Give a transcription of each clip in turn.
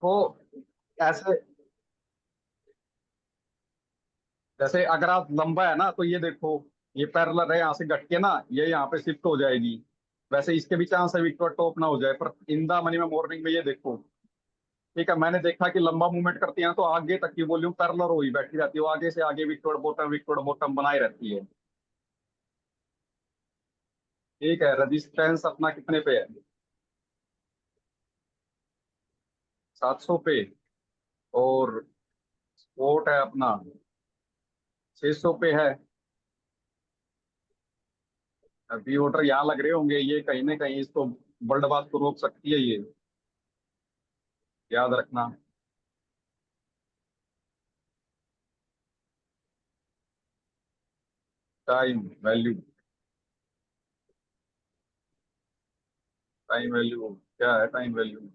तो ऐसे, जैसे अगर आप लंबा है ना तो ये देखो, ये पैरेलल है, यहाँ से घट के ना ये यहाँ पे शिफ्ट हो जाएगी। वैसे इसके भी चांस है विक्टोर टॉप ना हो जाए, पर इन द मनी में मॉर्निंग में ये देखो, ठीक है, मैंने देखा कि लंबा मूवमेंट करती है तो आगे तक की वॉल्यूम पैरेलल हो ही बैठी रहती है, वो आगे से आगे विक्टोर बॉटम बनाए रहती है। ठीक है, रजिस्टेंस अपना कितने पे है? 700 पे। और सपोर्ट है अपना 600 पे है। अभी ऑर्डर यहाँ लग रहे होंगे, ये कहीं ना कहीं इसको बर्डबाद को रोक सकती है ये, याद रखना। टाइम वैल्यू, टाइम वैल्यू क्या है? Time value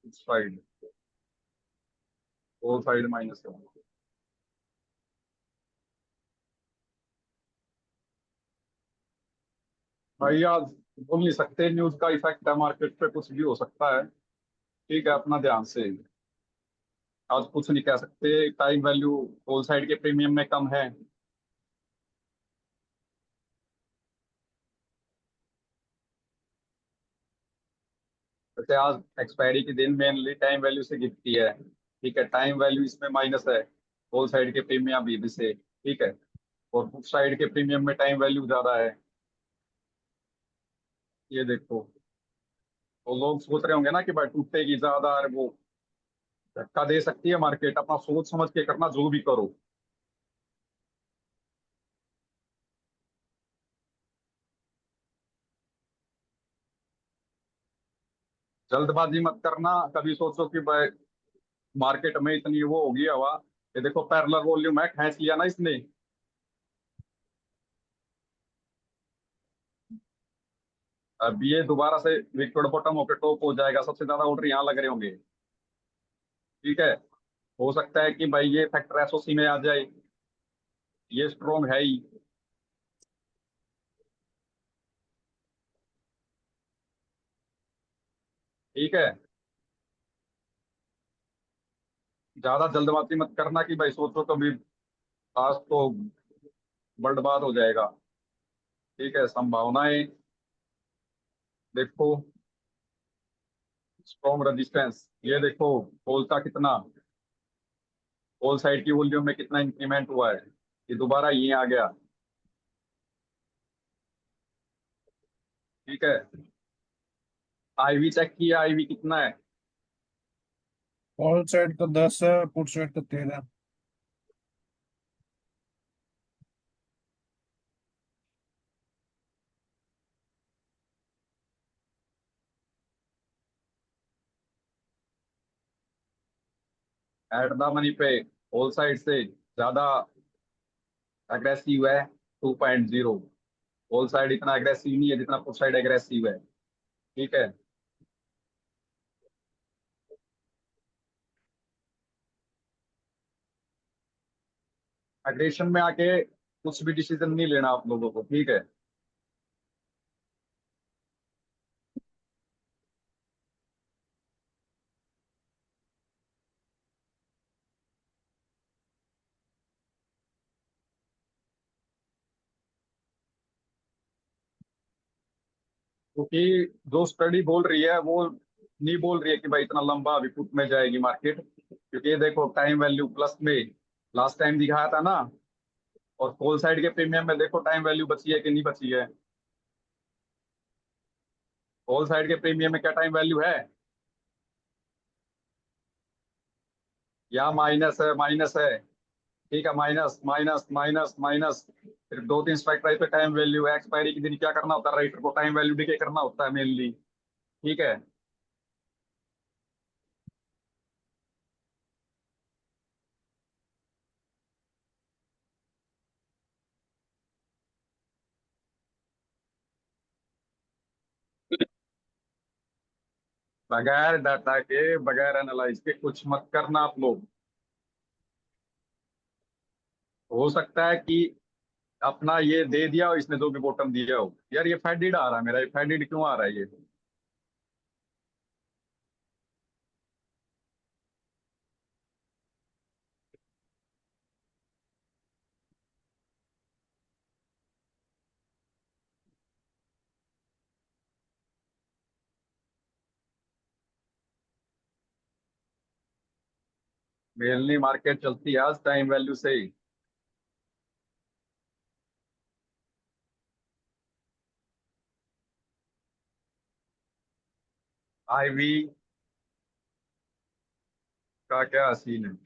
side, four side minus है। भाई आज बोल नहीं सकते, न्यूज का इफेक्ट है मार्केट पे, कुछ भी हो सकता है। ठीक है, अपना ध्यान से, आज कुछ नहीं कह सकते। टाइम वैल्यू होल साइड के प्रीमियम में कम है। वैसे आज एक्सपायरी के दिन मेनली टाइम वैल्यू से गिरती है। ठीक है, टाइम वैल्यू इसमें माइनस है, होल साइड के प्रीमियम भी से। ठीक है, और बुक साइड के प्रीमियम में टाइम वैल्यू ज्यादा है। ये देखो, तो लोग सोच रहे होंगे ना कि भाई टूटेगी ज्यादा, अरे वो धक्का दे सकती है मार्केट, अपना सोच समझ के करना जो भी करो। जल्दबाजी मत करना, कभी सोचो कि भाई मार्केट में इतनी वो होगी हवा। ये देखो पैरेलल वॉल्यूम है, खींच लिया ना इसने। अब ये दोबारा से विकेट बॉटम होकर टॉप हो जाएगा, सबसे ज्यादा ऑर्डर यहाँ लग रहे होंगे। ठीक है, हो सकता है कि भाई ये फैक्टर एसओसी में आ जाए, ये स्ट्रॉन्ग है ही। ठीक है, ज्यादा जल्दबाजी मत करना कि भाई सोचो कभी आज तो बर्बाद हो जाएगा। ठीक है, संभावनाएं देखो, स्ट्रॉन्ग रेजिस्टेंस ये देखो, होल का कितना, होल साइड की वॉल्यूम में कितना इंक्रीमेंट हुआ है, ये दोबारा ये आ गया। ठीक है, आईवी चेक किया, आईवी कितना है? कॉल साइड का 10 है, पुट साइड का 13। एट द मनी पे होल साइड से ज्यादा अग्रेसिव है 2.0। होल साइड इतना अग्रेसिव नहीं है जितना पुट साइड अग्रेसिव है। ठीक है, एग्रेशन में आके कुछ भी डिसीजन नहीं लेना आप लोगों को। ठीक है, क्योंकि जो स्टडी बोल रही है वो नहीं बोल रही है कि भाई इतना लंबा अभी पुट में जाएगी मार्केट, क्योंकि ये देखो टाइम वैल्यू प्लस में लास्ट टाइम दिखाया था ना, और कॉल साइड के प्रीमियम में देखो टाइम वैल्यू बची है कि नहीं बची है। कॉल साइड के प्रीमियम में क्या टाइम वैल्यू है? या माइनस है, माइनस है। ठीक है, माइनस माइनस माइनस माइनस, फिर दो तीन स्ट्राइक प्राइस पे टाइम वैल्यू है। एक्सपायरी के दिन क्या करना होता है, राइटर को टाइम वैल्यू डिके करना होता है मेनली। ठीक है, बगैर डाटा के, बगैर एनालाइज के कुछ मत करना आप लोग। हो सकता है कि अपना ये दे दिया और इसने जो भी बॉटम दिया हो। यार ये फेडिड आ रहा है मेरा, ये फेडिड क्यों आ रहा है ये? मेनली मार्केट चलती है आज टाइम वैल्यू से ही। आईवी का क्या सीन है?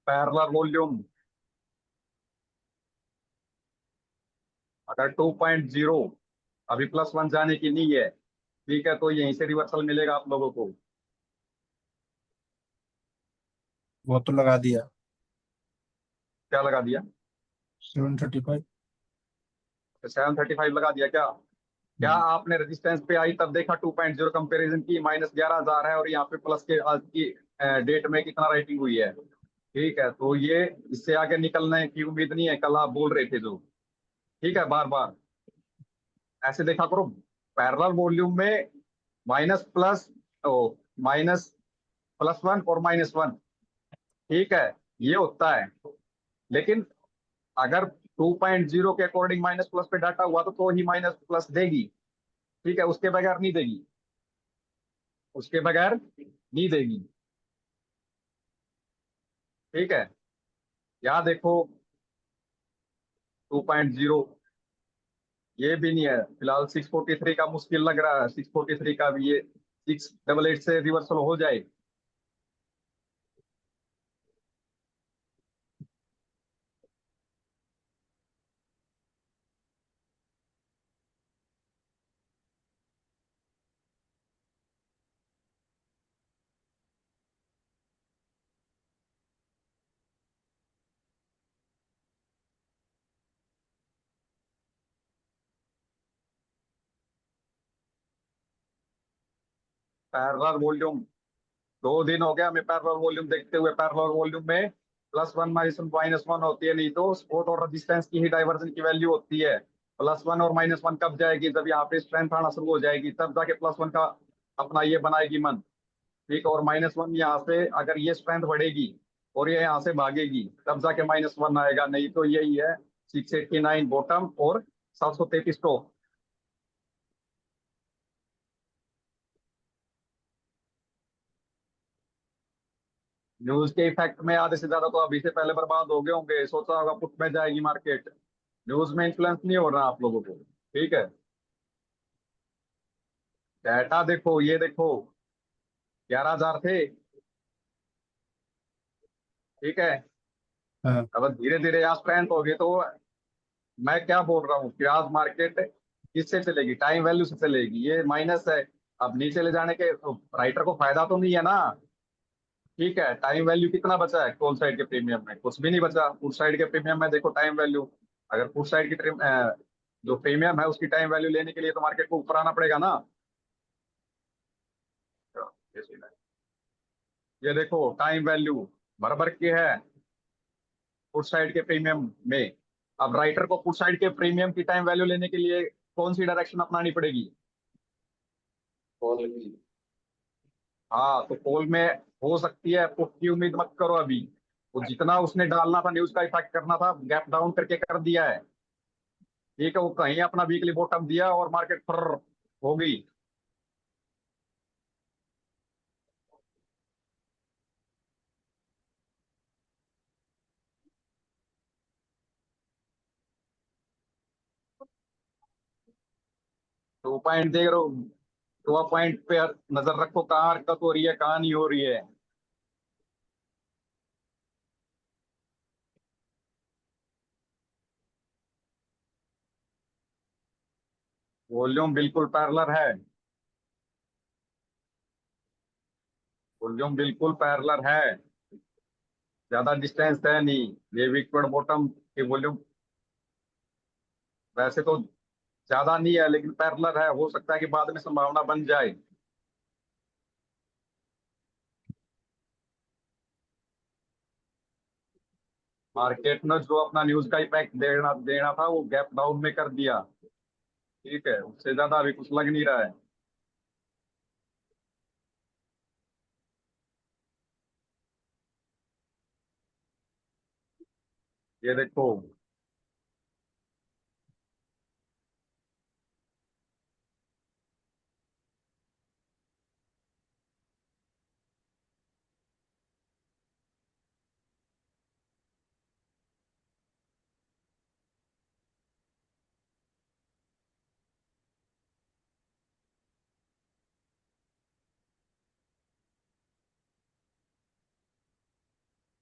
पैरेलल वॉल्यूम अगर 2.0 अभी +1 जाने की नहीं है, ठीक है, तो यहीं से रिवर्सल मिलेगा आप लोगों को। वो तो लगा दिया। क्या लगा दिया? 735। 735 लगा दिया क्या? क्या आपने रेजिस्टेंस पे आई तब देखा 2.0 कंपेरिजन की -11,000 है, और यहाँ पे प्लस के आज की डेट में कितना राइटिंग हुई है? ठीक है, तो ये इससे आगे निकलने की उम्मीद नहीं है, कल आप बोल रहे थे जो। ठीक है, बार बार ऐसे देखा करो। पैरेलल वॉल्यूम में माइनस प्लस, ओ माइनस +1 और -1, ठीक है, ये होता है। लेकिन अगर 2.0 के अकॉर्डिंग माइनस प्लस पे डाटा हुआ तो ही माइनस प्लस देगी। ठीक है, उसके बगैर नहीं देगी, उसके बगैर नहीं देगी। ठीक है, यहाँ देखो 2.0 ये भी नहीं है फिलहाल। 643 का मुश्किल लग रहा है, 643 का भी, ये 688 से रिवर्सल हो जाए। पैरेलल वॉल्यूम 2 दिन हो गया हमें पैरेलल वॉल्यूम देखते हुए। पैरेलल वॉल्यूम में +1 -1 होती है, नहीं तो सपोर्ट और रेजिस्टेंस की ही डाइवर्जन की वैल्यू होती है। +1 और -1 कब जाएगी? जब यहाँ पे स्ट्रेंथ आना शुरू हो जाएगी, तब जाके +1 का अपना ये बनाएगी मन। ठीक है, और -1 यहाँ से अगर ये स्ट्रेंथ बढ़ेगी और ये यहाँ से भागेगी, तब जाके -1 आएगा, नहीं तो यही है 689 बॉटम और 733 टॉप। न्यूज के इफेक्ट में आधे से ज्यादा तो अभी से पहले बर्बाद हो गए होंगे, सोचा होगा पुट में जाएगी मार्केट। न्यूज में इन्फ्लुएंस नहीं हो रहा आप लोगों को। ठीक है, डाटा देखो, ये देखो 11,000 थे। ठीक है, हाँ। अब धीरे धीरे यहाँ स्ट्रेंथ होगी, तो मैं क्या बोल रहा हूँ कि आज मार्केट किससे चलेगी? टाइम वैल्यू से चलेगी। ये माइनस है, अब नीचे ले जाने के राइटर को फायदा तो नहीं है ना। ठीक है, टाइम वैल्यू कितना बचा है कॉल साइड के प्रीमियम में? कुछ भी नहीं बचा। पुट साइड के प्रीमियम में देखो टाइम वैल्यू। अगर पुट साइड की जो प्रीमियम है उसकी टाइम वैल्यू लेने के लिए तो मार्केट को ऊपर आना पड़ेगा ना। ये सीन है। ये देखो टाइम वैल्यू बराबर की है पुट साइड के प्रीमियम में। अब राइटर को पुट साइड के प्रीमियम की टाइम वैल्यू लेने के लिए कौन सी डायरेक्शन अपनानी पड़ेगी? हाँ, तो कॉल में हो सकती है, पुट की उम्मीद मत करो अभी। वो जितना उसने डालना था, न्यूज का इफेक्ट करना था, गैप डाउन करके कर दिया है। ठीक है, वो कहीं अपना वीकली बॉटम दिया और मार्केट फर हो गई। 2 पॉइंट देख रहे हो? 2 पॉइंट पे नजर रखो, कहाँ हरकत हो रही है कहाँ नहीं हो रही है। वॉल्यूम बिल्कुल पैरेलल है। वॉल्यूम बिल्कुल पैरेलल है। ज्यादा डिस्टेंस है नहीं। ये विकवर्ड बॉटम की वॉल्यूम वैसे तो ज्यादा नहीं है, लेकिन पैरेलल है, हो सकता है कि बाद में संभावना बन जाए। मार्केट ने जो अपना न्यूज का इफेक्ट देना देना था वो गैप डाउन में कर दिया। ठीक है, उससे ज्यादा अभी कुछ लग नहीं रहा है। ये देखो।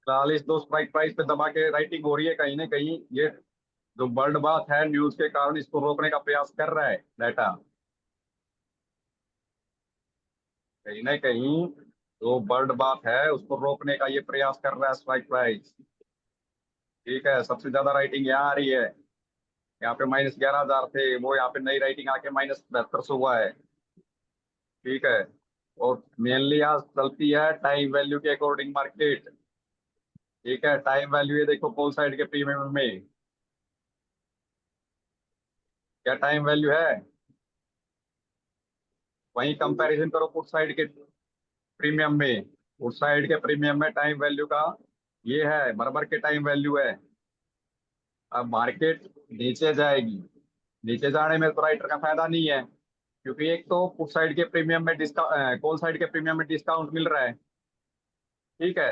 42 स्ट्राइक प्राइस पे दबा के राइटिंग हो रही है कहीं ना कहीं। ये जो बर्ड बात है न्यूज के कारण इसको रोकने का प्रयास कर रहा है डाटा। कहीं ना कहीं जो बर्ड बात है उसको रोकने का ये प्रयास कर रहा है स्ट्राइक प्राइस। ठीक है, सबसे ज्यादा राइटिंग यहाँ आ रही है। यहाँ पे -11,000 थे, वो यहाँ पे नई राइटिंग आके -7200 हुआ है। ठीक है। और मेनली आज चलती है टाइम वैल्यू के अकॉर्डिंग मार्केट। ठीक है, टाइम वैल्यू ये देखो कॉल साइड के प्रीमियम में। क्या टाइम वैल्यू है? वहीं कंपैरिजन करो पुट साइड के प्रीमियम में। पुट साइड के प्रीमियम में टाइम वैल्यू का ये है, बराबर के टाइम वैल्यू है। अब मार्केट नीचे जाएगी। नीचे जाने में तो राइटर का फायदा नहीं है, क्योंकि एक तो पुट साइड के प्रीमियम में डिस्काउंट, कॉल साइड के प्रीमियम में डिस्काउंट मिल रहा है। ठीक है।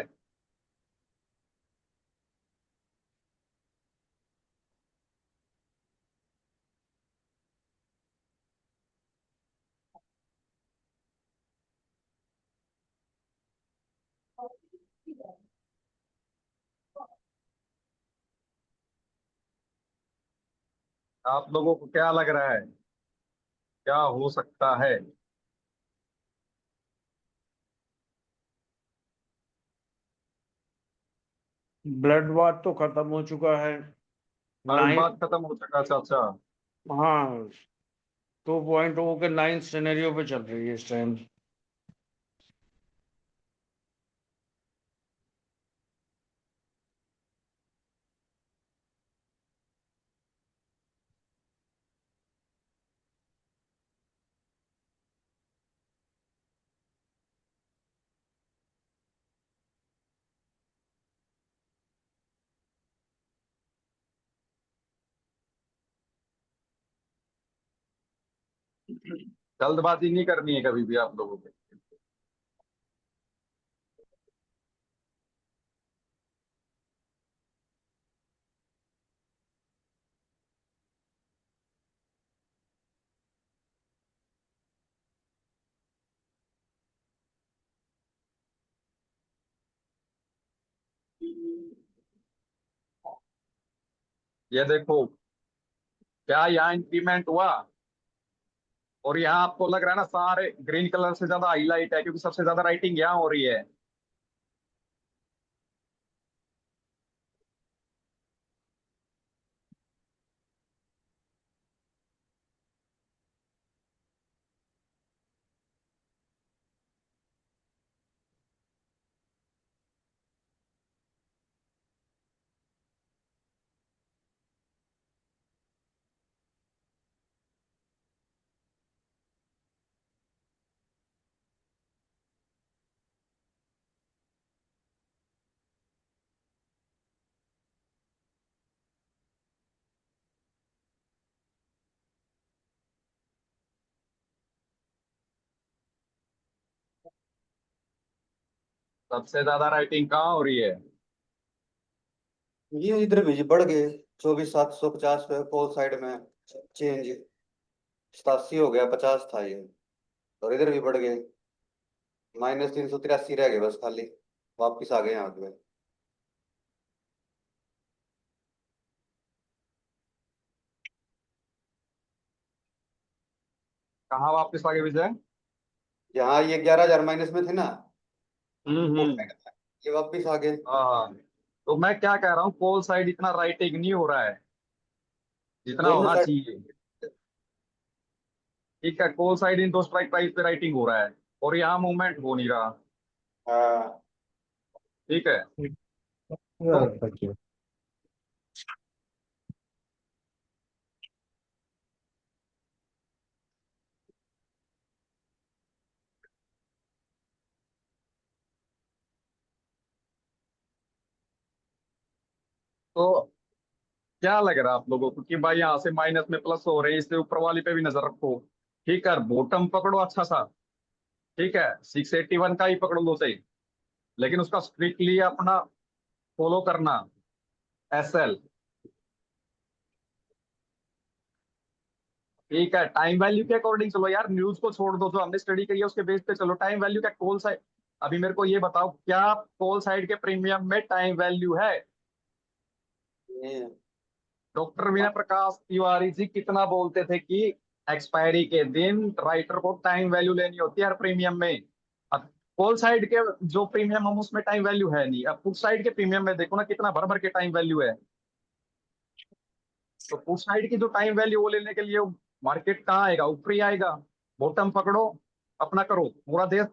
आप लोगों को क्या लग रहा है, क्या हो सकता है? ब्लड बाथ तो खत्म हो चुका है। आज नाइन। बात खत्म हो चुका। अच्छा अच्छा। हाँ। 2.0 के 9 सिनेरियो पे चल रही है इस टाइम। जल्दबाजी नहीं करनी है कभी भी आप लोगों को। ये देखो, क्या यहाँ इंक्रीमेंट हुआ? और यहाँ आपको लग रहा है ना सारे ग्रीन कलर से ज्यादा हाईलाइट है, क्योंकि सबसे ज्यादा राइटिंग यहाँ हो रही है। सबसे ज्यादा राइटिंग कहाँ हो रही है? ये इधर भी जी बढ़ गए। 24,750 पे पोल साइड में चेंज। 87 हो गया, 50 था ये। और इधर भी बढ़ गए। -383 रह गए बस खाली। वापिस आ गए यहाँ पे। कहाँ वापस आ गए विजय? यहाँ ये 11,000 माइनस में थे ना, उस हम्म। साइड में ये वापिस आ गए। हाँ, तो मैं क्या कह रहा हूँ, कॉल साइड इतना राइटिंग नहीं हो रहा है जितना दोनों होना साइड। चाहिए। ठीक है, कॉल साइड इन दो स्ट्राइक प्राइस पे राइटिंग हो रहा है और यहाँ मूवमेंट हो नहीं रहा। हाँ। ठीक है, तो देखिए तो क्या लग रहा है आप लोगों को कि भाई यहाँ से माइनस में प्लस हो रहे हैं, इससे ऊपर वाली पे भी नजर रखो। ठीक है, बॉटम पकड़ो अच्छा सा। ठीक है, 681 का ही पकड़ लो सही, लेकिन उसका स्ट्रिक्टली अपना फॉलो करना। एसएल। ठीक है, टाइम वैल्यू के अकॉर्डिंग चलो यार, न्यूज को छोड़ दो, जो हमने स्टडी करी है उसके बेस पे चलो। टाइम वैल्यू क्या कॉल साइड, अभी मेरे को ये बताओ, क्या कॉल साइड के प्रीमियम में टाइम वैल्यू है? ये डॉक्टर वीना प्रकाश तिवारी जी कितना बोलते थे कि एक्सपायरी के दिन राइटर को टाइम वैल्यू लेनी होती है हर प्रीमियम में। अब कॉल साइड के जो प्रीमियम हम उसमें टाइम वैल्यू है नहीं, अब पुट साइड के प्रीमियम में देखो ना कितना भर भर के टाइम वैल्यू है। तो पुट साइड की जो टाइम वैल्यू वो लेने के लिए मार्केट कहाँ आएगा, ऊपर ही आएगा। बॉटम पकड़ो, अपना करो पूरा देश।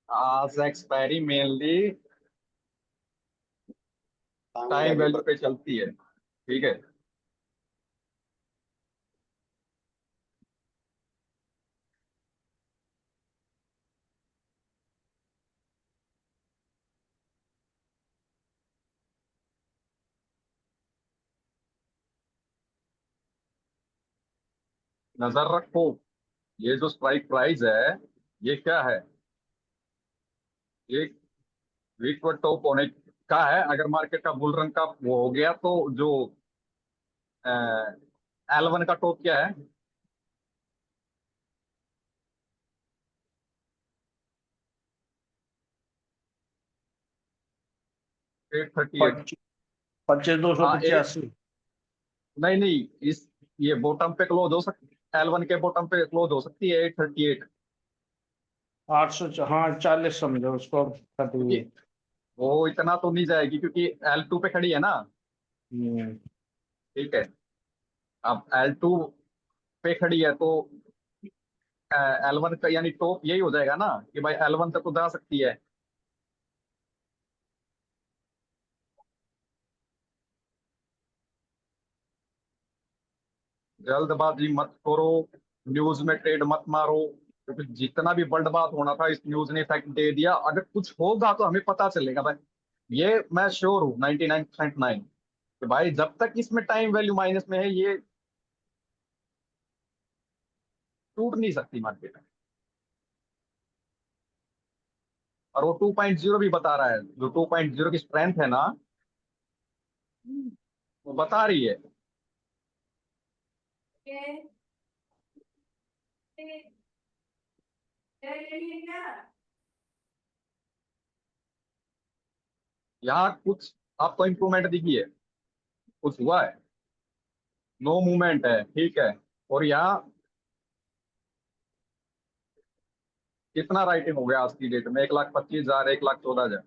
आज expiry mainly time time value value पर। पे चलती है। ठीक है, नजर रखो, ये जो स्ट्राइक प्राइस है ये क्या है, ये वीक पर टॉप होने का है। अगर मार्केट का बुल रन का वो हो गया तो जो L1 का टॉप क्या है? 838। 25,285। नहीं नहीं, इस ये बॉटम पे क्लोज हो सकती, L1 के बॉटम पे क्लोज हो सकती है 838। 800, हाँ 40 समझो उसको कटी क्योंकि हुई। वो इतना तो नहीं जाएगी क्योंकि L2 पे खड़ी है ना। हम्म, ठीक है, अब L2 पे खड़ी है तो L1 का यानी टॉप यही हो जाएगा ना कि भाई L1 तक तो जा सकती है। जल्दबाजी मत करो, न्यूज में ट्रेड मत मारो, क्योंकि जितना भी बर्बाद होना था इस न्यूज ने इफेक्ट दे दिया। अगर कुछ होगा तो हमें पता चलेगा भाई, ये मैं श्योर हूँ 99.9 कि भाई जब तक इसमें टाइम वैल्यू माइनस में है ये टूट नहीं सकती मार्केट। और वो 2.0 भी बता रहा है, जो 2.0 की स्ट्रेंथ है ना, वो बता रही है। यहाँ कुछ आपको इंप्रूवमेंट दिखी है, कुछ हुआ है? नो मूवमेंट है। ठीक है, और यहाँ कितना राइटिंग हो गया आज की डेट में? 1,25,000, 1,14,000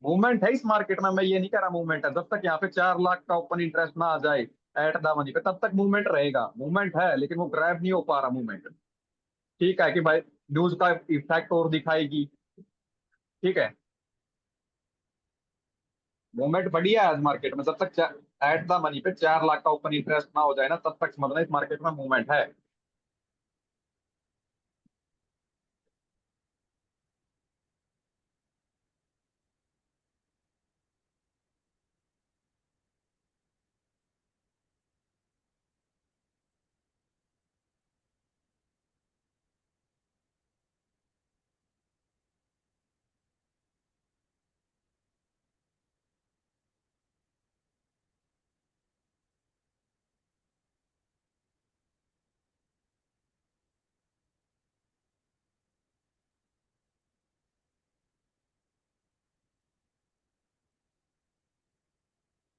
मूवमेंट है इस मार्केट में। मैं ये नहीं कह रहा मूवमेंट है, जब तक यहाँ पे 4 लाख का ओपन इंटरेस्ट ना आ जाए एट द मनी पे, तब तक मूवमेंट रहेगा। मूवमेंट है लेकिन वो ग्रैब नहीं हो पा रहा मूवमेंट। ठीक है कि भाई न्यूज का इफेक्ट और दिखाएगी। ठीक है, मूवमेंट बढ़िया है आज मार्केट में, जब तक एट द मनी पे 4 लाख का ओपन इंटरेस्ट ना हो जाए ना, तब तक समझना इस मार्केट में मूवमेंट है।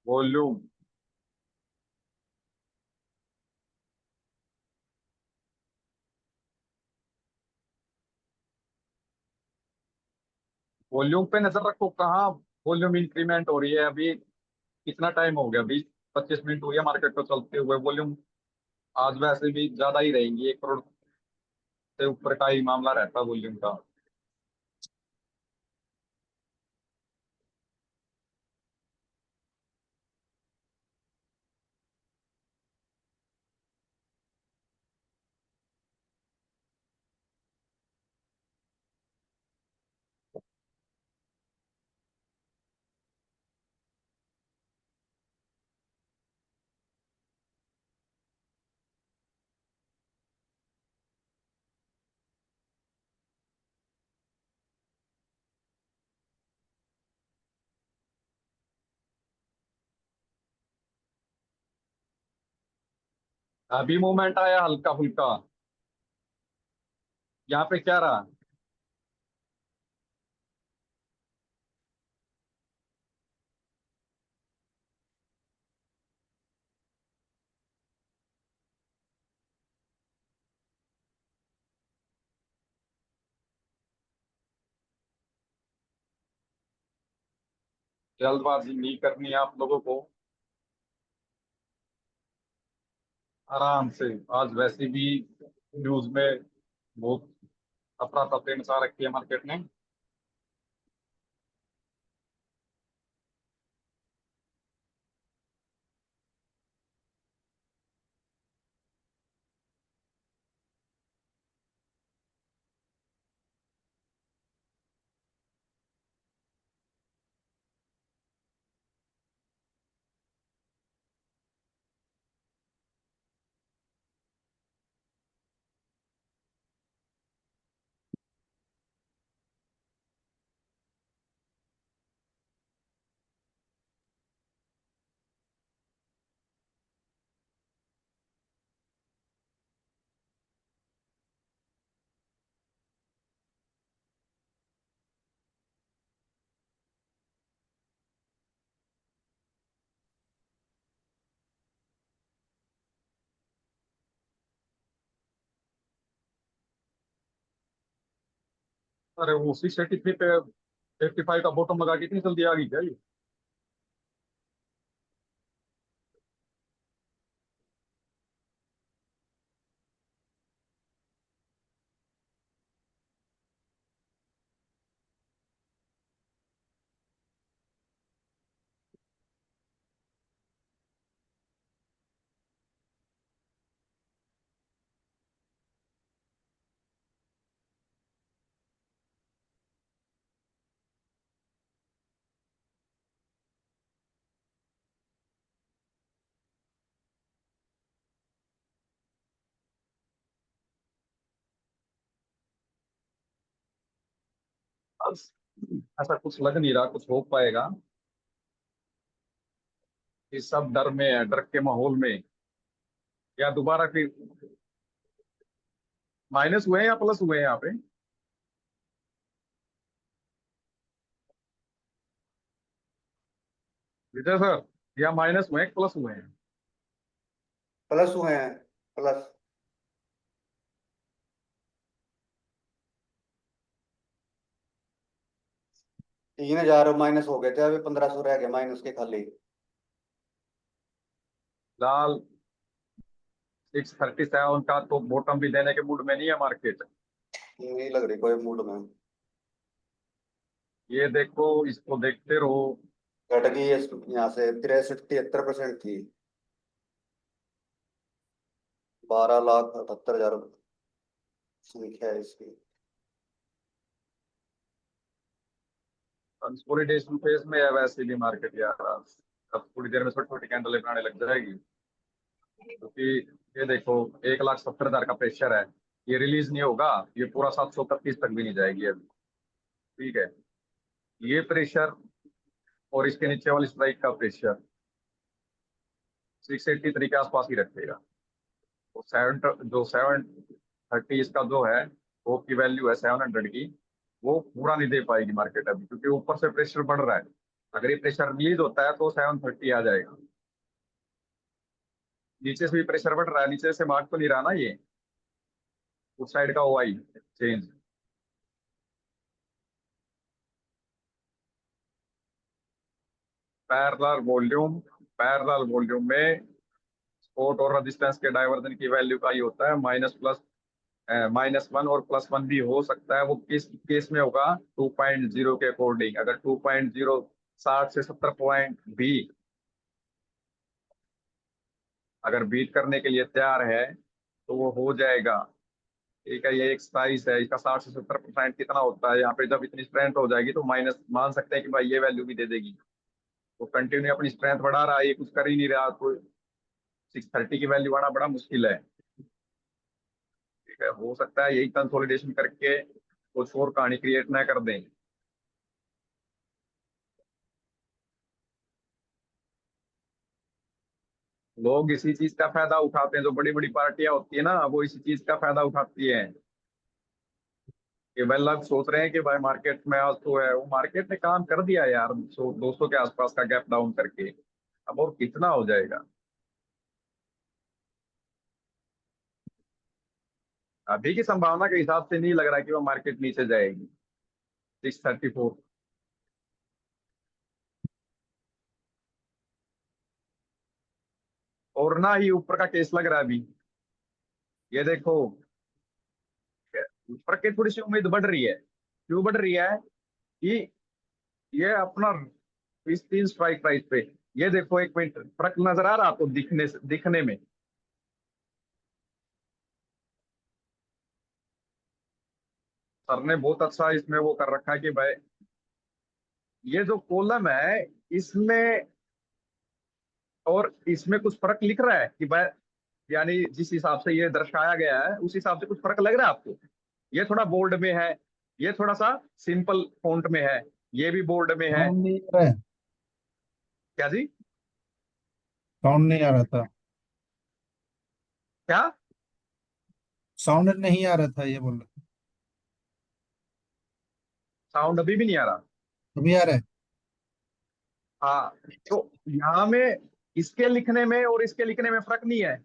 वॉल्यूम वॉल्यूम पे नजर रखो, कहाँ वॉल्यूम इंक्रीमेंट हो रही है अभी। कितना टाइम हो गया, 20-25 मिनट हुई है मार्केट को चलते हुए। वॉल्यूम आज वैसे भी ज्यादा ही रहेंगी, 1 करोड़ से ऊपर का ही मामला रहता है वॉल्यूम का। अभी मूवमेंट आया हल्का फुल्का, यहाँ पे क्या रहा। जल्दबाजी नहीं करनी है आप लोगों को, आराम से। आज वैसे भी न्यूज में बहुत अफरा तफरी मचा रखी है मार्केट ने। अरे वो 683 पे 55 का बॉटम लगा के इतनी जल्दी आ गई क्या ये। बस ऐसा कुछ लग नहीं रहा कुछ हो पाएगा। इस सब डर में है, डर के माहौल में। या दोबारा फिर माइनस हुए हैं या प्लस हुए हैं यहाँ पे। विजय सर, या माइनस हुए हैं प्लस हुए हैं। प्लस हुए हैं, प्लस। 3,000 माइनस हो गए थे, अभी 1,500 रह गए माइनस के खाली। फिलहाल 637 का तो बॉटम भी देने के मूड में नहीं है मार्केट। नहीं लग रही कोई मूड में। ये देखो, इसको देखते रहो। घट गई है यहाँ से 63-73% थी। 12,78,000 संख्या है इसकी। कंसोलिडेशन फेज में है वैसे भी मार्केट यार। अब थोड़ी देर में छोटी छोटी कैंडल बनाने लग जाएगी, क्योंकि ये देखो 1,70,000 का प्रेशर है। ये रिलीज नहीं होगा, ये पूरा 731 तक भी नहीं जाएगी अभी। ठीक है, ये प्रेशर और इसके नीचे वाली स्ट्राइक का प्रेशर 683 के आसपास ही रखेगा। तो 730 इसका जो है, वो की वैल्यू है 700 की, वो पूरा नहीं दे पाएगी मार्केट अभी, क्योंकि ऊपर से प्रेशर बढ़ रहा है। अगर ये प्रेशर रिलीज होता है तो 730 आ जाएगा। नीचे से भी प्रेशर बढ़ रहा है, नीचे से भाग तो नहीं रहा ना ये, उस साइड का ओआई चेंज। पैरेलल वॉल्यूम में सपोर्ट और रेजिस्टेंस के डाइवर्जन की वैल्यू का ये होता है -1 और +1 भी हो सकता है। वो किस केस में होगा? 2.0 के अकॉर्डिंग। अगर 2.0 60 से 70 पॉइंट भी अगर बीट करने के लिए तैयार है तो वो हो जाएगा। ठीक है, ये एक साइज है, इसका 60 से 70% कितना होता है यहाँ पे? जब इतनी स्ट्रेंथ हो जाएगी तो माइनस मान सकते हैं कि भाई ये वैल्यू भी दे देगी। तो कंटिन्यू अपनी स्ट्रेंथ बढ़ा रहा है, ये कुछ कर ही नहीं रहा, तो 630 की वैल्यू आना बड़ा मुश्किल है। ठीक है, हो सकता है यही कंसोलिडेशन करके कुछ और कहानी क्रिएट ना कर दें। लोग इसी चीज का फायदा उठाते हैं, जो बड़ी बड़ी पार्टियां होती है ना, वो इसी चीज का फायदा उठाती है कि भाई लोग सोच रहे हैं कि भाई मार्केट में आज तो है, वो मार्केट ने काम कर दिया यार, 200 के आसपास का गैप डाउन करके। अब और कितना हो जाएगा? अभी की संभावना के हिसाब से नहीं लग रहा कि वो मार्केट नीचे जाएगी 634। और ना ही ऊपर का केस लग रहा है अभी। ये देखो, ऊपर की थोड़ी सी उम्मीद बढ़ रही है। क्यों बढ़ रही है? कि ये अपना इस 3 स्ट्राइक प्राइस पे, ये देखो, एक मिनट, फर्क नजर आ रहा आपको दिखने में? सर ने बहुत अच्छा इसमें वो कर रखा है कि भाई ये जो कॉलम है इसमें और इसमें कुछ फर्क लिख रहा है कि भाई, यानी जिस हिसाब से ये दर्शाया गया है उस हिसाब से कुछ फर्क लग रहा है आपको? ये थोड़ा बोल्ड में है, ये थोड़ा सा सिंपल फॉन्ट में है, ये भी बोल्ड में है। साउंड नहीं आ रहा है। क्या जी? साउंड नहीं आ रहा था। क्या? साउंड नहीं आ रहा था, ये बोल रहा। साउंड अभी भी नहीं आ रहा? अभी आ रहा है। हाँ, तो यहाँ में इसके लिखने में और इसके लिखने में फर्क नहीं है।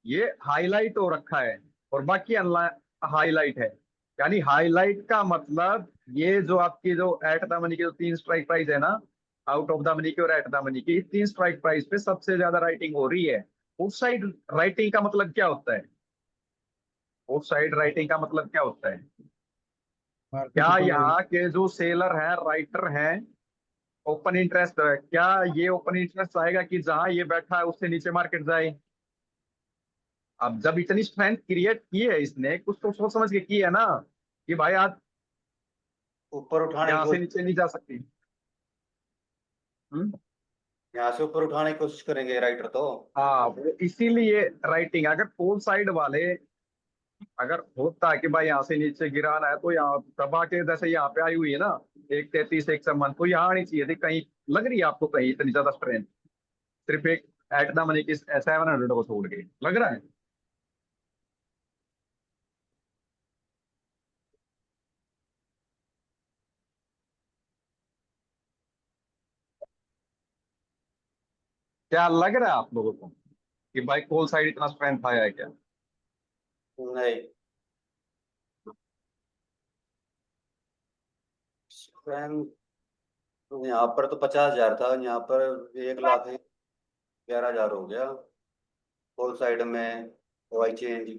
ये हाईलाइट हो रखा है और बाकी हाईलाइट है। यानी हाईलाइट का मतलब ये जो आपकी जो एट द मनी की जो 3 स्ट्राइक प्राइस है ना, आउट ऑफ द मनी की और एट द मनी की, 3 स्ट्राइक प्राइस पे सबसे ज्यादा राइटिंग हो रही है। उस साइड राइटिंग का मतलब क्या होता है? उस साइड राइटिंग का मतलब क्या होता है? मार्केट क्या ऊपर जाएगी। यहाँ के जो सेलर हैं, राइटर हैं, ओपन इंटरेस्ट है? क्या ये ओपन इंटरेस्ट आएगा कि जहां ये बैठा है उससे नीचे मार्केट जाए? अब जब इतनी स्ट्रेंथ क्रिएट की है इसने, कुछ तो सोच समझ के की है ना कि भाई आज ऊपर उठाने की यहाँ से कोशिश, नीचे नहीं जा सकती। हम्म। यहाँ से ऊपर उठाने की कोशिश करेंगे राइटर तो। हाँ, वो इसीलिए राइटिंग, अगर फोल साइड वाले, अगर होता है कि भाई यहाँ से नीचे गिराना है तो यहाँ दबा के, जैसे यहाँ पे आई हुई है ना 133 154, तो यहाँ आनी चाहिए थी कहीं। लग रही है आपको कहीं इतनी ज्यादा स्ट्रेंथ? सिर्फ एक एट द मनी की 700 को छोड़ के लग रहा है? क्या लग रहा है आप लोगों को कि भाई कोल साइड इतना स्ट्रेंथ आया है क्या? नहीं, स्ट्रेंथ यहाँ पर तो 50,000 था, यहाँ पर 1,11,000 हो गया। होल साइड में वाई चेंज।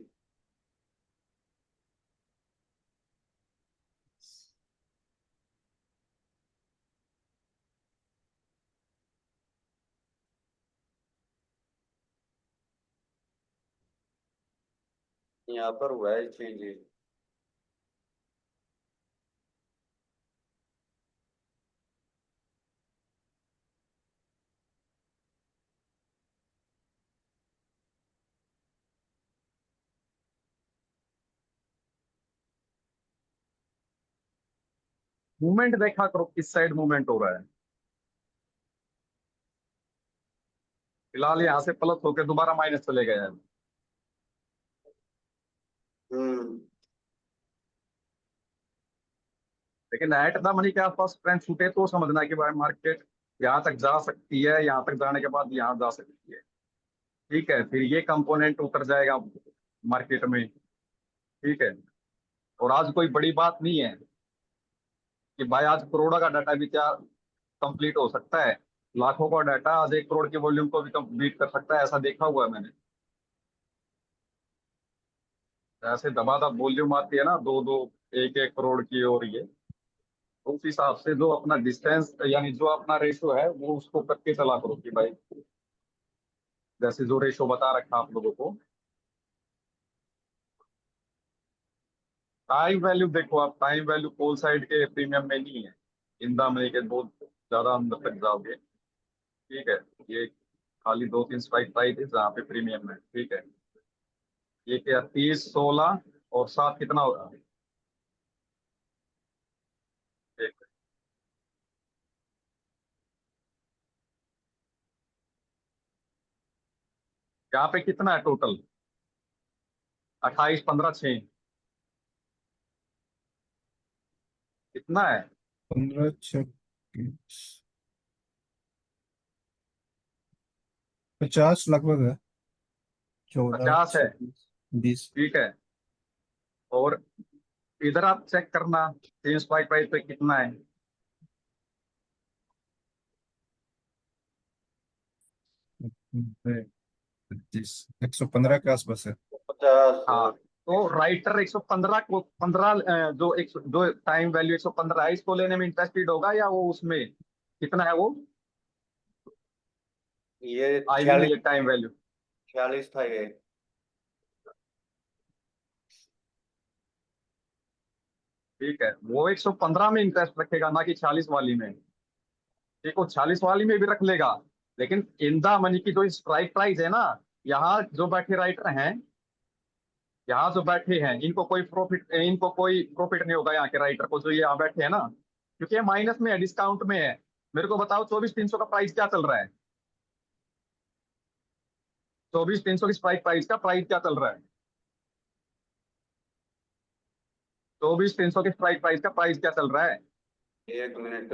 यहाँ पर हुआ है चेंज। मूवमेंट देखा करो किस साइड मूवमेंट हो रहा है। फिलहाल यहाँ से प्लस होकर दोबारा माइनस चले गए हैं। हम्म। लेकिन एट द मनी के आसपास स्ट्रेंथ छूटे तो समझना कि भाई मार्केट यहाँ तक जा सकती है, यहाँ तक जाने के बाद यहाँ जा सकती है। ठीक है, फिर ये कंपोनेंट उतर जाएगा मार्केट में। ठीक है, और आज कोई बड़ी बात नहीं है कि भाई आज करोड़ों का डाटा भी क्या कंप्लीट हो सकता है। लाखों का डाटा आज 1 करोड़ की वॉल्यूम को भी कंप्लीट कर सकता है, ऐसा देखा हुआ है मैंने। ऐसे दबादब वॉल्यूम आती है ना, 2-2 1-1 करोड़ की, और ये उस हिसाब से जो अपना डिस्टेंस यानी जो अपना रेशो है वो उसको करके चला करो कि भाई जैसे जो रेशो बता रखा आप लोगों को। टाइम वैल्यू देखो, आप टाइम वैल्यू कोल साइड के प्रीमियम में नहीं है, इंदा में के बहुत ज्यादा अंदर तक जाओगे। ठीक है, ये खाली 2-3 स्ट्राइक प्राइस है जहाँ पे प्रीमियम है। ठीक है, ये क्या 30, 16 और 7 कितना होगा? ठीक है। यहाँ पे कितना है टोटल? 28, 15, 6 कितना है? 15 26 50 लगभग है। 14 50 है। 20। ठीक है, और इधर आप चेक करना 3 स्ट्राइक प्राइस पे कितना है। 25 115 के आसपास है। 50। हाँ, तो राइटर 115 को 15 जो टाइम वैल्यू 115 है इसको लेने में इंटरेस्टेड होगा, या वो उसमें कितना है वो ये आईवी में ये टाइम वैल्यू? 46 था ये। ठीक है, वो 115 में इंटरेस्ट रखेगा ना कि 46 वाली में। ठीक, वो 46 वाली में भी रख लेगा, लेकिन इन द मनी की जो स्ट्राइक प्राइस है ना, यहाँ जो बैठे राइटर हैं, यहाँ जो बैठे हैं इनको कोई प्रॉफिट नहीं होगा यहाँ के राइटर को, जो ये यहाँ बैठे हैं ना, क्योंकि ये माइनस में है, डिस्काउंट में है। मेरे को बताओ 24,300 का प्राइस क्या चल रहा है? 24,300 की स्ट्राइक प्राइस का प्राइस क्या चल रहा है? 24,300 की स्ट्राइक प्राइस का प्राइस क्या चल रहा है? 1 मिनट,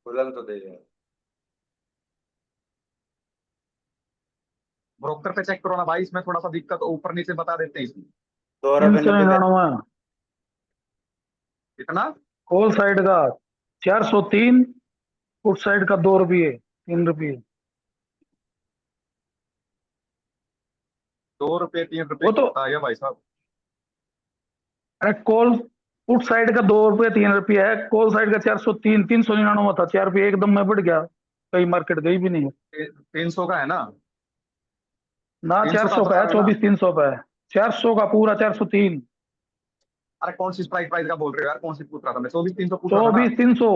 खुलन तो दे यार। ब्रोकर पे चेक करो ना भाई, इसमें थोड़ा सा दिक्कत ऊपर नीचे बता देते हैं इसमें। 2 रुपये 90 कितना? कॉल साइड का 403, पुट साइड का 2 रुपये 3 रुपये। 2 रुपये 3 रुपये वो तो बताइए भाई साहब। अरे कॉल पुट साइड का 2 रुपये 3 रुपये है, कॉल साइड का 403 399 था, 4 रुपये एकदम में बढ़ गया, कई मार्केट गई भी नहीं। 300 का है ना? ना 300 का 400 का है, बता रहे हो ना? 24 300 का है, 400 का पूरा 403। अरे कौन सी स्ट्राइक प्राइस का बोल रहे हो यार, कौन सी पूछ रहा था मैं? 24,300 पूछ रहा था ना? 24 300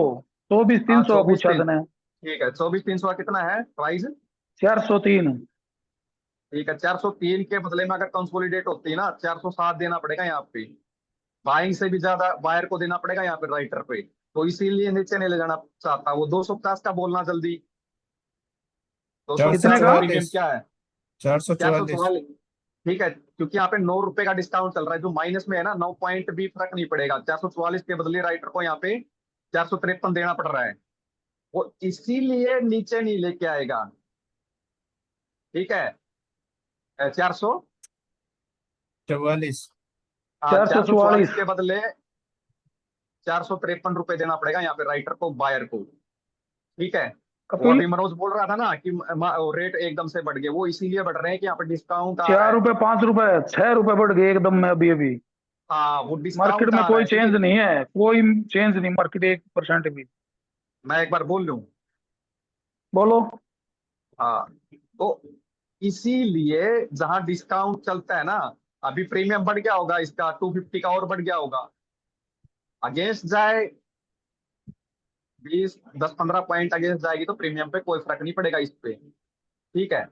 24 हाँ 300 पूछा 24,300। तने। ठीक है, 24,300 का कितना है प्राइस? 403। ठीक है, 403 के बदले में अगर कंसोलिडेट होती है ना 407 देना पड़ेगा यहाँ पे। बाइंग से भी ज्यादा बायर को देना पड़ेगा यहाँ पे राइटर पे, तो इसीलिए नीचे नहीं ले जाना चाहता वो। 250 का बोलना जल्दी। 250 कितने का का? प्रीमियम क्या है? 444। 444। ठीक है, क्योंकि यहाँ पे 9 रुपए का डिस्काउंट चल रहा है, जो माइनस में है ना, 9 पॉइंट भी फर्क नहीं पड़ेगा। 444 के बदले राइटर को यहाँ पे 453 देना पड़ रहा है, वो इसीलिए नीचे नहीं लेके आएगा। ठीक है, 400 44। 444 444। के बदले 453 रुपए देना पड़ेगा यहाँ पे राइटर को, बायर को। ठीक है, वो कपिल अभी मनोज बोल रहा था ना कि रेट एकदम से बढ़ गए, वो इसीलिए बढ़ रहे हैं कि यहाँ पे डिस्काउंट आ रहा 4 है। रुपए 5 रुपए 6 रुपए बढ़ गए एकदम में अभी अभी। हाँ, वो मार्केट डिस्काउंट में आ रहा कोई है चेंज क्योंकि नहीं है, कोई चेंज नहीं मार्केट 1% भी। मैं एक बार बोल लूं। बोलो। हाँ, तो इसीलिए जहां डिस्काउंट चलता है ना, अभी प्रीमियम बढ़ गया होगा इसका 250 का, और बढ़ गया होगा। अगेंस्ट जाए 20, 10, 15 पॉइंट अगेंस्ट जाएगी तो प्रीमियम पे कोई फर्क नहीं पड़ेगा इस पे। ठीक है,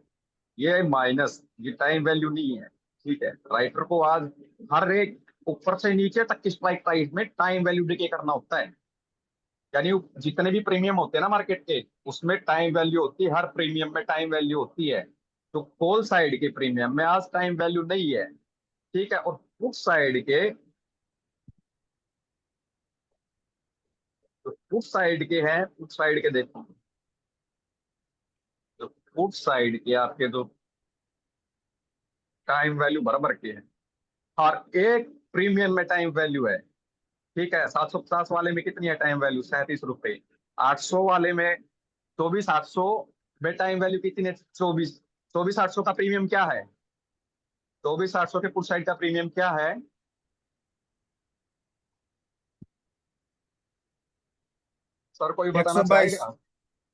ये माइनस, ये टाइम वैल्यू नहीं है। ठीक है, राइटर को आज हर एक ऊपर से नीचे तक की स्ट्राइक प्राइस में टाइम वैल्यू डिके करना होता है। यानी जितने भी प्रीमियम होते हैं ना मार्केट के, उसमें टाइम वैल्यू होती है, हर प्रीमियम में टाइम वैल्यू होती है। तो कॉल साइड के प्रीमियम में आज टाइम वैल्यू नहीं है। ठीक है, और पुट साइड के उस साइड के हैं, उस साइड के देखो, तो उस साइड के आपके जो टाइम वैल्यू बराबर के हैं, और एक प्रीमियम में टाइम वैल्यू है। ठीक है, 750 वाले में कितनी है टाइम वैल्यू? 37 रुपए। 800 वाले में 24,800 में टाइम वैल्यू कितनी है? 24। 24,800 का प्रीमियम क्या है? 24,800 के पुट साइड का प्रीमियम क्या है? सर कोई बताना 122, चाहेगा?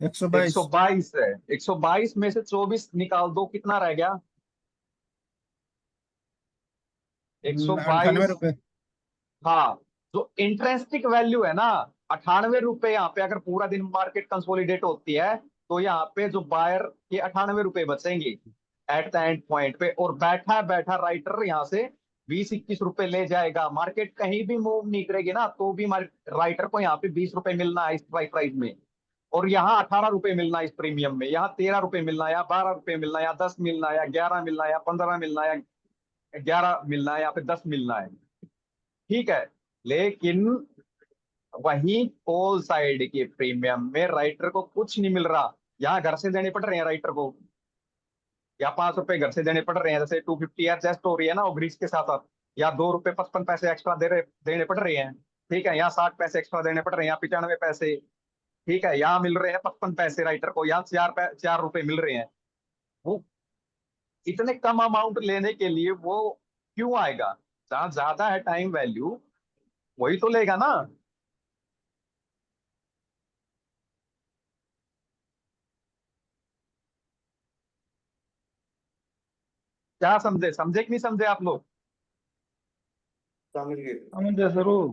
122, 122 है। 122 में से 24 निकाल दो, कितना रह गया? 98 122। रुपए। हाँ, जो इंटरेस्टिक वैल्यू है ना, 98 रुपए। यहाँ पे अगर पूरा दिन मार्केट कंसोलिडेट होती है तो यहाँ पे जो बायर के 98 रुपए बचेंगे एट द एंड पॉइंट पे, और बैठा बैठा राइटर यहाँ से 20-21 रुपए ले जाएगा। मार्केट कहीं भी मूव नहीं करेगी ना, तो भी राइटर को यहाँ पे 20 रुपए मिलना है इस प्राइस में, और यहाँ 18 रुपए मिलना है इस प्रीमियम में। यहाँ 13 रुपए मिलना है, या 12 रुपए मिलना है, या 10 मिलना है, या 11 मिलना है, या 15 मिलना है, या 11 मिलना है, या फिर 10 मिलना है। ठीक है, लेकिन वही कॉल साइड के प्रीमियम में राइटर को कुछ नहीं मिल रहा। यहाँ घर से देने पड़ रहे हैं राइटर को, या 5 रुपए घर से देने पड़ रहे हैं, जैसे 250 एडजस्ट हो रही है ना ओवरेज के साथ साथ, या 2 रुपए 55 पैसे एक्स्ट्रा देने पड़ रहे हैं। ठीक है, यहाँ 60 पैसे एक्स्ट्रा देने पड़ रहे हैं, यहाँ 95 पैसे। ठीक है, यहाँ मिल रहे हैं 55 पैसे राइटर को, यहाँ 4 रुपए मिल रहे हैं। वो इतने कम अमाउंट लेने के लिए वो क्यों आएगा? जहाँ ज्यादा है टाइम वैल्यू, वही तो लेगा ना। क्या समझे? समझे कि नहीं समझे आप लोग? समझ गए। समझ गए जरूर,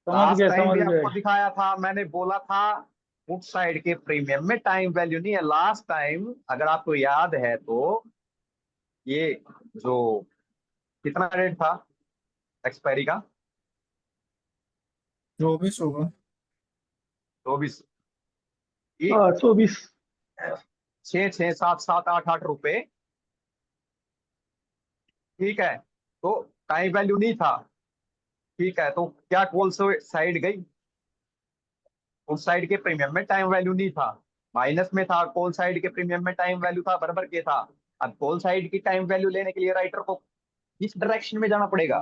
समझ लास्ट गए टाइम समझ भी गए। आपको दिखाया था, मैंने बोला था उस साइड के प्रीमियम में टाइम वैल्यू नहीं है। लास्ट टाइम अगर आपको याद है तो, ये जो कितना रेट था एक्सपायरी का? 24 होगा। 24। ये हाँ 24। 6 6 7 7 8 8 रुपए। ठीक है, तो टाइम वैल्यू नहीं था। ठीक है, तो क्या कॉल साइड गई? उस साइड के प्रीमियम में टाइम वैल्यू नहीं था, माइनस में था। कॉल साइड के प्रीमियम में टाइम वैल्यू था, बराबर के था। अब कॉल साइड की टाइम वैल्यू लेने के लिए राइटर को किस डायरेक्शन में जाना पड़ेगा?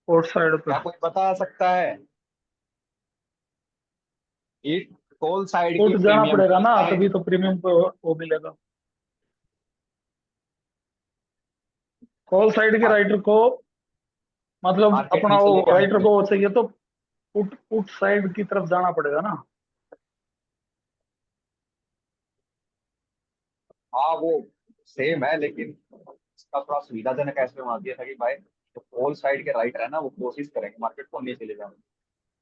कोर्ट साइड पे। क्या कोई बता सकता है? ये कॉल साइड की कोर्ट जाना प्रीमियम पड़ेगा की ना, टाइम, तभी तो प्रीमियम पे वो मिलेगा। कॉल साइड के राइटर को, मतलब मार्केट अपना नीचे वो लेके आना राइटर को पड़ेगा। वो चाहिए तो पुट पुट साइड की तरफ जाना पड़ेगा ना। हाँ, वो सेम है, लेकिन इसका थोड़ा सुविधाजनक ऐसे बना दिया था कि भाई जो कॉल साइड के राइटर है ना, वो कोशिश करेंगे मार्केट को नीचे ले जाने की।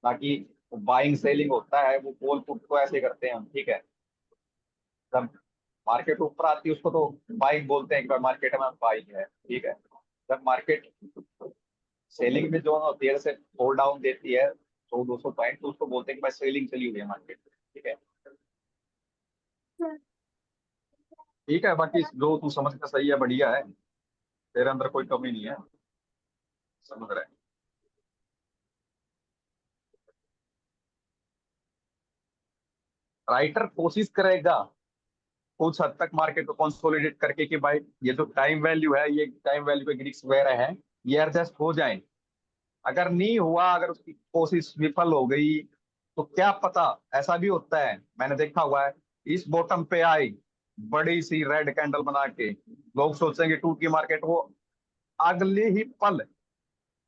बाकी बाइंग सेलिंग होता है, वो कॉल पुट को ऐसे करते हैं हम। ठीक है, जब मार्केट ऊपर आती है उसको तो बाइंग बोलते हैं कि भाई मार्केट में बाइंग है। ठीक है, जब मार्केट सेलिंग में जो देर से होल्ड डाउन देती है 100-200 पॉइंट, तो उसको बोलते हैं कि भाई सेलिंग चली हुई है मार्केट। ठीक है। ठीक है, बाकी जो तू समझता सही है, बढ़िया है, तेरे अंदर कोई कमी नहीं है, समझ रहे हैं। राइटर कोशिश करेगा कुछ हद तक मार्केट को कंसोलिडेट करके कि भाई ये जो टाइम वैल्यू है, ये टाइम वैल्यू के ग्रीक्स वगैरह हैं, ये एडजस्ट हो जाए। अगर नहीं हुआ, अगर उसकी कोशिश विफल हो गई, तो क्या पता, ऐसा भी होता है, मैंने देखा हुआ है। इस बॉटम पे आई बड़ी सी रेड कैंडल बना के, लोग सोचेंगे टूट की मार्केट, वो अगले ही पल,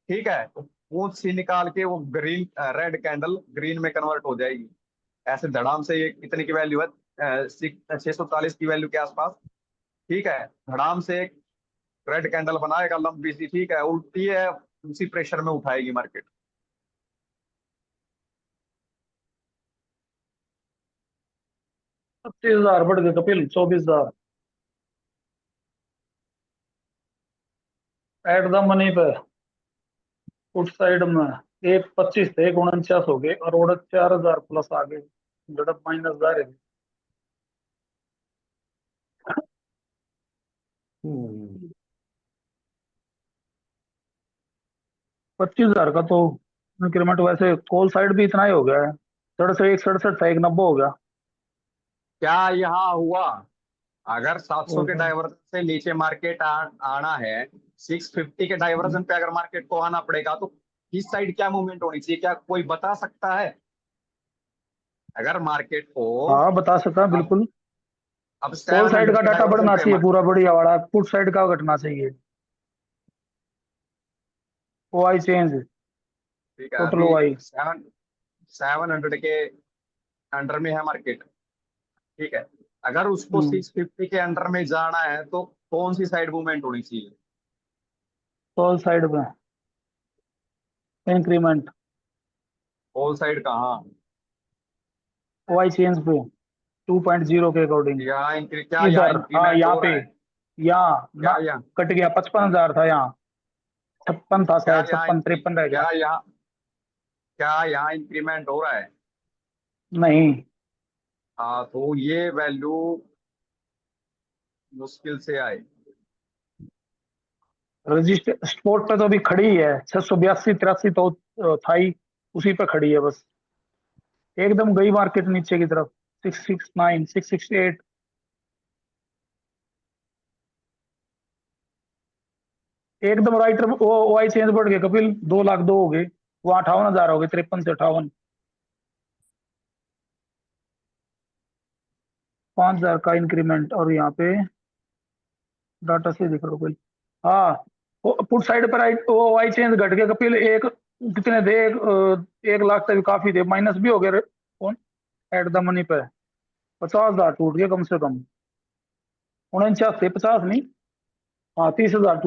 ठीक है, पूंछ सी निकाल के वो ग्रीन, रेड कैंडल ग्रीन में कन्वर्ट हो जाएगी। ऐसे धड़ाम से, ये कितने की वैल्यू है? 640 की वैल्यू के आसपास। ठीक है, धड़ाम से एक रेड कैंडल बनाएगा लंबी सी, ठीक है, उल्टी है, उसी प्रेशर में उठाएगी मार्केट। 25,000 बढ़ गए कपिल, 24,000 एट द मनी पे। उस साइड में एक 25 थे, एक 49 हो गए, और 4,000 प्लस आ गए, झड़प माइनस जा रहे। हम्म। 25,000 का तो इंक्रीमेंट वैसे कॉल साइड भी इतना ही हो गया है, 67 था 190 हो गया। क्या यहाँ हुआ? अगर 700 के हम्म। डाइवर्जन से नीचे मार्केट आना है, 650 के डाइवर्जन पे अगर मार्केट को आना पड़ेगा, तो किस साइड क्या मूवमेंट होनी चाहिए? क्या कोई बता सकता है? अगर मार्केट को हाँ बता सकता है अब बिल्कुल। अब कॉल साइड 700 का के डाटा डाइवर्जन बढ़ना पे चाहिए पूरा बढ़िया वाला, पुट साइड का घटना चाहिए। ओआई चेंज, ठीक है, टोटल अभी ओआई। 700 के अंडर में है मार्केट। ठीक है, अगर उसको 650 के अंडर में जाना है तो कौन सी साइड मूवमेंट होनी चाहिए? कॉल साइड में इंक्रीमेंट, कॉल साइड कहाँ? ओआई चेंज पे 2.0 के अकॉर्डिंग। क्या यहाँ इधर हाँ इंक्रीमेंट यहाँ हो पे, रहा है? यहाँ ना, क्या यहाँ कट गया 55,000 था, यहाँ 56 था क्या शायद, यहाँ 56-53 रह गया। क्या यहाँ इंक्रीमेंट हो रहा है? नहीं, हाँ, तो ये वैल्यू मुश्किल से आए। रजिस्टर स्पोर्ट पे तो अभी खड़ी ही है, 682-83 तो था ही, उसी पे खड़ी है बस। एकदम गई मार्केट नीचे की तरफ, 669 668। एकदम राइट वो ओआई चेंज बढ़ गए कपिल, 2 लाख 2 हो गए, वो 58,000 हो गए, 53 से 58, 5,000 का इंक्रीमेंट। और यहाँ पे डाटा से दिख रहा कपिल, हाँ पुट साइड पर वो आई चेंज घट गया कपिल, एक कितने थे, 1 लाख तक काफी थे, माइनस भी हो गए कौन एट द मनी पे, 50,000 टूट गए कम से कम, 49 थे, 50 नहीं, हाँ 30,000 टूट